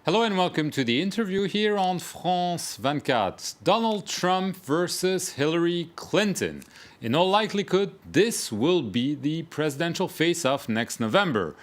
Hello and welcome to the interview here on France 24. Donald Trump versus Hillary Clinton. In all likelihood, this will be the presidential face-off next November.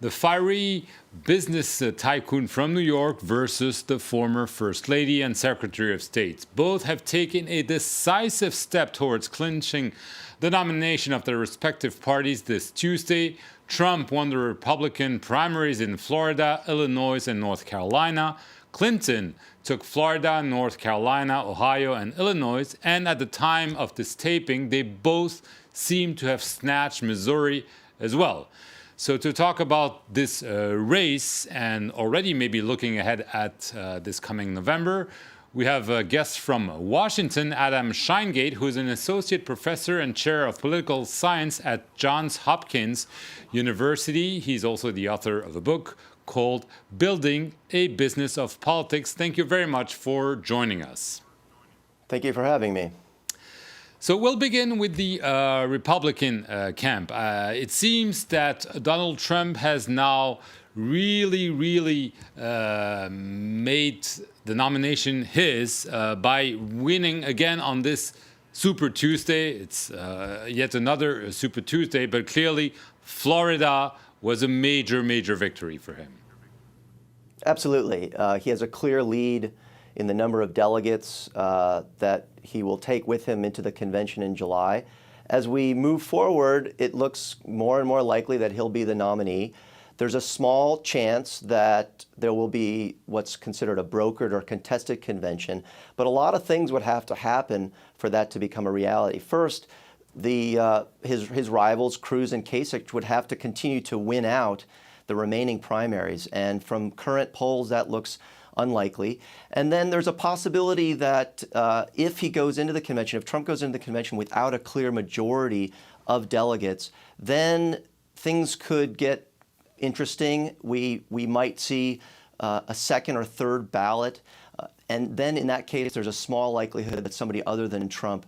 The fiery business tycoon from New York versus the former First Lady and Secretary of State. Both have taken a decisive step towards clinching the nomination of their respective parties this Tuesday. Trump won the Republican primaries in Florida, Illinois, and North Carolina. Clinton took Florida, North Carolina, Ohio, and Illinois, and at the time of this taping, they both seem to have snatched Missouri as well. So to talk about this race and already maybe looking ahead at this coming November, we have a guest from Washington, Adam Sheingate, who is an associate professor and chair of political science at Johns Hopkins University. He's also the author of a book called Building a Business of Politics. Thank you very much for joining us. Thank you for having me. So we'll begin with the Republican camp. It seems that Donald Trump has now really made the nomination his by winning again on this Super Tuesday. It's yet another Super Tuesday, but clearly Florida was a major victory for him. Absolutely. He has a clear lead in the number of delegates that he will take with him into the convention in July. As we move forward, it looks more and more likely that he'll be the nominee. There's a small chance that there will be what's considered a brokered or contested convention, but a lot of things would have to happen for that to become a reality. First, his rivals, Cruz and Kasich, would have to continue to win out the remaining primaries, and from current polls, that looks unlikely. And then there's a possibility that if he goes into the convention, if Trump goes into the convention without a clear majority of delegates, then things could get interesting. We might see a second or third ballot, and then in that case, there's a small likelihood that somebody other than Trump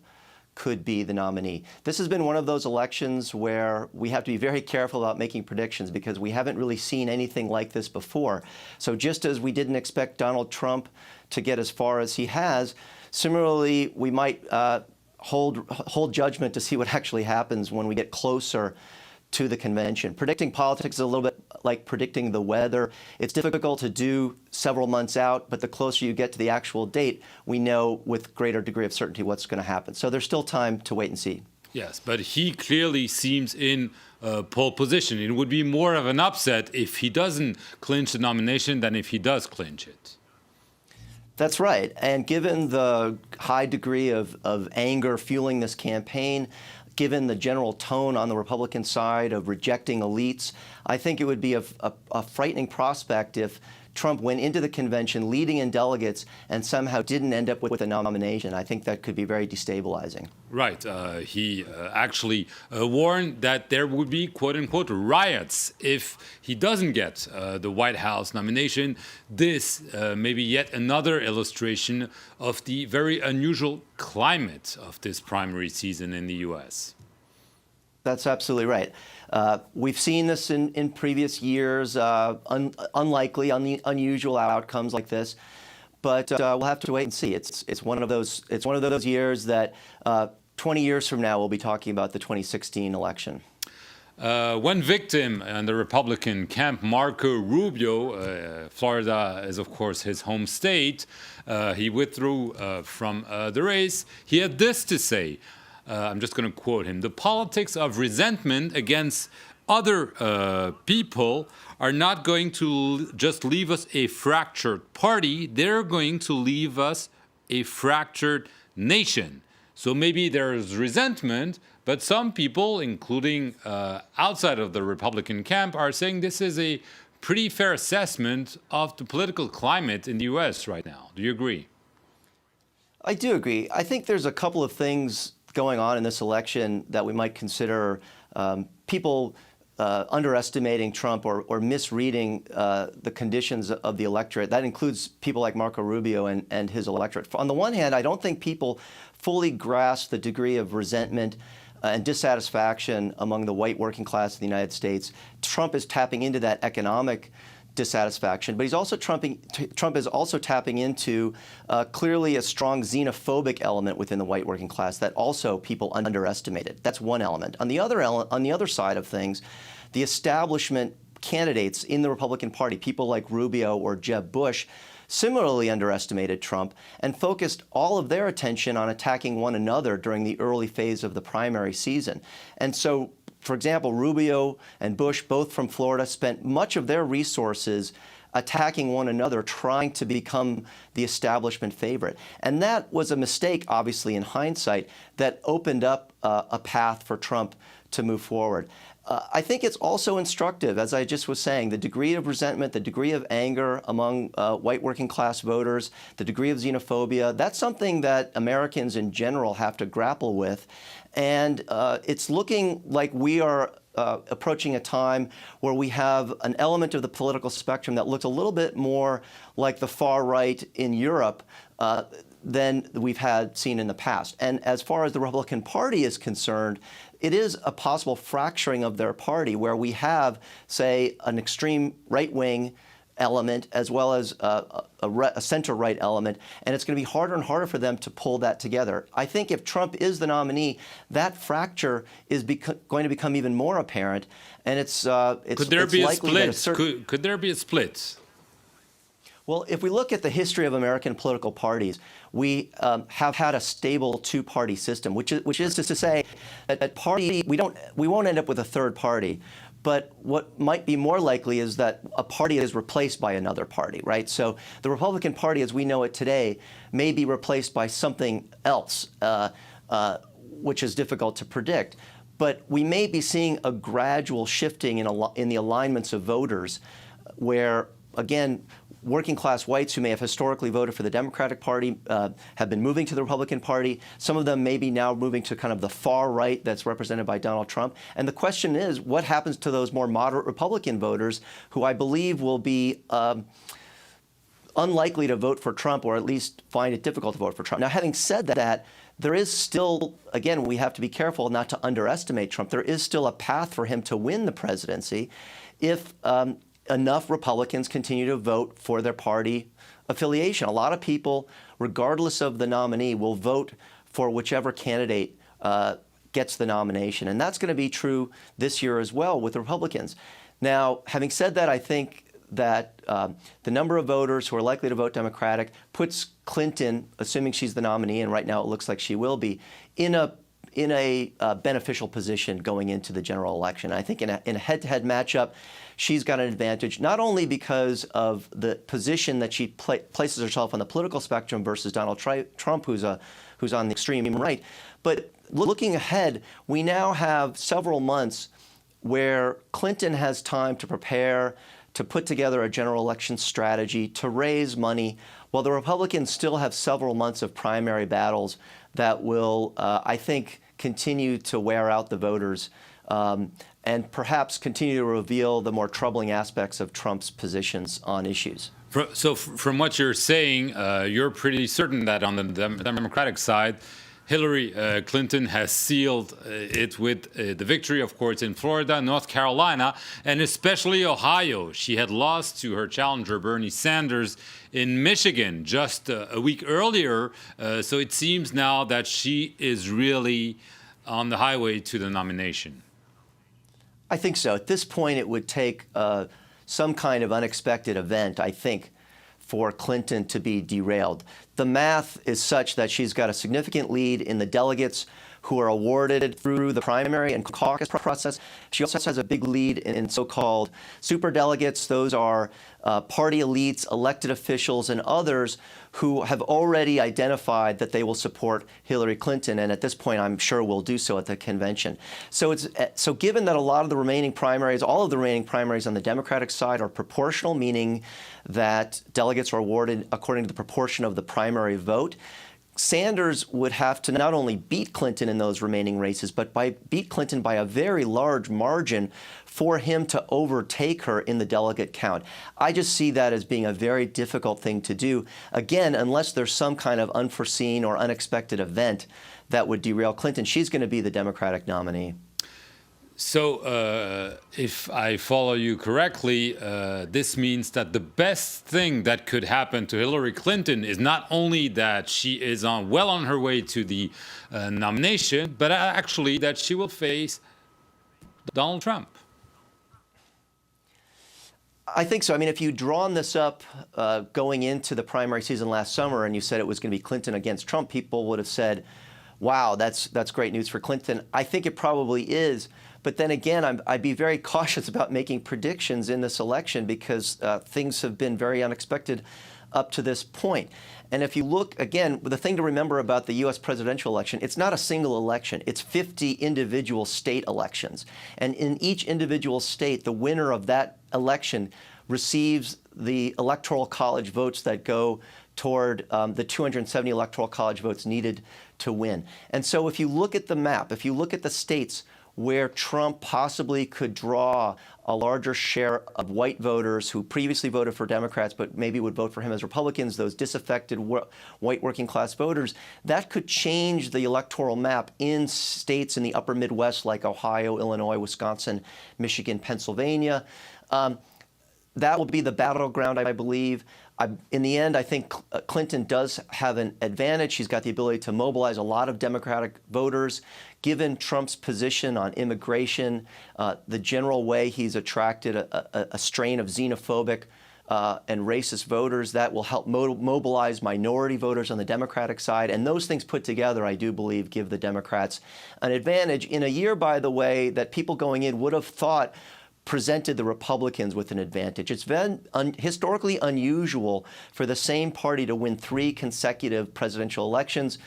could be the nominee. This has been one of those elections where we have to be very careful about making predictions because we haven't really seen anything like this before. So just as we didn't expect Donald Trump to get as far as he has, similarly, we might hold judgment to see what actually happens when we get closer to the convention. Predicting politics is a little bit like predicting the weather. It's difficult to do several months out, but the closer you get to the actual date, we know with greater degree of certainty what's going to happen. So there's still time to wait and see. Yes, but he clearly seems in pole position. It would be more of an upset if he doesn't clinch the nomination than if he does clinch it. That's right. And given the high degree of anger fueling this campaign, given the general tone on the Republican side of rejecting elites, I think it would be a frightening prospect if Trump went into the convention leading in delegates and somehow didn't end up with a nomination. I think that could be very destabilizing. Right. He actually warned that there would be, quote-unquote, riots if he doesn't get the White House nomination. This may be yet another illustration of the very unusual climate of this primary season in the U.S. That's absolutely right. We've seen this in previous years, unlikely, unusual outcomes like this, but we'll have to wait and see. It's one of those years that 20 years from now we'll be talking about the 2016 election. One victim in the Republican camp, Marco Rubio, Florida is of course his home state. He withdrew from the race. He had this to say. I'm just going to quote him. The politics of resentment against other people are not going to just leave us a fractured party. They're going to leave us a fractured nation. So maybe there's resentment, but some people, including outside of the Republican camp, are saying this is a pretty fair assessment of the political climate in the U.S. right now. Do you agree? I do agree. I think there's a couple of things going on in this election that we might consider people underestimating Trump or misreading the conditions of the electorate. That includes people like Marco Rubio and his electorate. On the one hand, I don't think people fully grasp the degree of resentment and dissatisfaction among the white working class of the United States. Trump is tapping into that economic dissatisfaction, but Trump is also tapping into clearly a strong xenophobic element within the white working class that also people underestimated. That's one element. On the other side of things, the establishment candidates in the Republican Party, people like Rubio or Jeb Bush, similarly underestimated Trump and focused all of their attention on attacking one another during the early phase of the primary season. And so, for example, Rubio and Bush, both from Florida, spent much of their resources attacking one another, trying to become the establishment favorite. And that was a mistake, obviously, in hindsight, that opened up a path for Trump to move forward. I think it's also instructive, as I just was saying, the degree of resentment, the degree of anger among white working class voters, the degree of xenophobia. That's something that Americans in general have to grapple with. And it's looking like we are approaching a time where we have an element of the political spectrum that looks a little bit more like the far right in Europe than we've seen in the past. And as far as the Republican Party is concerned, it is a possible fracturing of their party where we have, say, an extreme right-wing element as well as a center-right element, and it's going to be harder and harder for them to pull that together. I think if Trump is the nominee, that fracture is going to become even more apparent, and could there be a split? Could there be a split? Well, if we look at the history of American political parties, we have had a stable two-party system, which is to say that we won't end up with a third party. But what might be more likely is that a party is replaced by another party, right? So the Republican Party, as we know it today, may be replaced by something else, which is difficult to predict. But we may be seeing a gradual shifting in the alignments of voters where, again, working-class whites who may have historically voted for the Democratic Party have been moving to the Republican Party. Some of them may be now moving to kind of the far right that's represented by Donald Trump. And the question is, what happens to those more moderate Republican voters who I believe will be unlikely to vote for Trump, or at least find it difficult to vote for Trump? Now, having said that, there is still, again, we have to be careful not to underestimate Trump. There is still a path for him to win the presidency if enough Republicans continue to vote for their party affiliation. A lot of people, regardless of the nominee, will vote for whichever candidate gets the nomination. And that's going to be true this year as well with the Republicans. Now, having said that, I think that the number of voters who are likely to vote Democratic puts Clinton, assuming she's the nominee, and right now it looks like she will be, in a beneficial position going into the general election. I think in a head-to-head matchup, she's got an advantage, not only because of the position that she places herself on the political spectrum versus Donald Trump, who's on the extreme right, but looking ahead, we now have several months where Clinton has time to prepare, to put together a general election strategy, to raise money, while the Republicans still have several months of primary battles that will, I think, continue to wear out the voters and perhaps continue to reveal the more troubling aspects of Trump's positions on issues. So from what you're saying, you're pretty certain that on the Democratic side, Hillary Clinton has sealed it with the victory, of course, in Florida, North Carolina, and especially Ohio. She had lost to her challenger, Bernie Sanders, in Michigan just a week earlier. So it seems now that she is really on the highway to the nomination. I think so. At this point, it would take some kind of unexpected event, I think, for Clinton to be derailed. The math is such that she's got a significant lead in the delegates who are awarded through the primary and caucus process. She also has a big lead in so-called superdelegates. Those are party elites, elected officials, and others who have already identified that they will support Hillary Clinton, and at this point, I'm sure will do so at the convention. So given that a lot of the remaining primaries, all of the remaining primaries on the Democratic side are proportional, meaning that delegates are awarded according to the proportion of the primary vote, Sanders would have to not only beat Clinton in those remaining races, but beat Clinton by a very large margin for him to overtake her in the delegate count. I just see that as being a very difficult thing to do, again, unless there's some kind of unforeseen or unexpected event that would derail Clinton. She's going to be the Democratic nominee. So, if I follow you correctly, this means that the best thing that could happen to Hillary Clinton is not only that she is well on her way to the nomination, but actually that she will face Donald Trump. I think so. I mean, if you'd drawn this up going into the primary season last summer and you said it was going to be Clinton against Trump, people would have said, wow, that's great news for Clinton. I think it probably is. But then again, I'd be very cautious about making predictions in this election because things have been very unexpected up to this point. And if you look, again, the thing to remember about the U.S. presidential election, it's not a single election. It's 50 individual state elections. And in each individual state, the winner of that election receives the electoral college votes that go toward the 270 electoral college votes needed to win. And so if you look at the map, if you look at the states where Trump possibly could draw a larger share of white voters who previously voted for Democrats but maybe would vote for him as Republicans, those disaffected white working class voters, that could change the electoral map in states in the upper Midwest like Ohio, Illinois, Wisconsin, Michigan, Pennsylvania. That will be the battleground, I believe. In the end, I think Clinton does have an advantage. She's got the ability to mobilize a lot of Democratic voters. Given Trump's position on immigration, the general way he's attracted a strain of xenophobic and racist voters, that will help mobilize minority voters on the Democratic side. And those things put together, I do believe, give the Democrats an advantage in a year, by the way, that people going in would have thought presented the Republicans with an advantage. It's been historically unusual for the same party to win 3 consecutive presidential elections.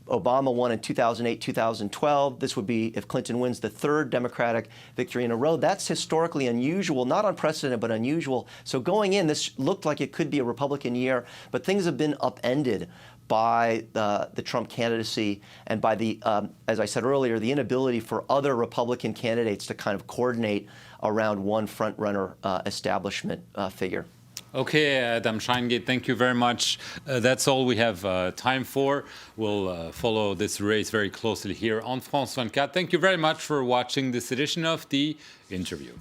Obama won in 2008, 2012. This would be, if Clinton wins, the 3rd Democratic victory in a row. That's historically unusual, not unprecedented, but unusual. So going in, this looked like it could be a Republican year, but things have been upended by the Trump candidacy and by the, as I said earlier, the inability for other Republican candidates to kind of coordinate around one front-runner establishment figure. Okay, Adam Sheingate, thank you very much. That's all we have time for. We'll follow this race very closely here on France 24. Thank you very much for watching this edition of The Interview.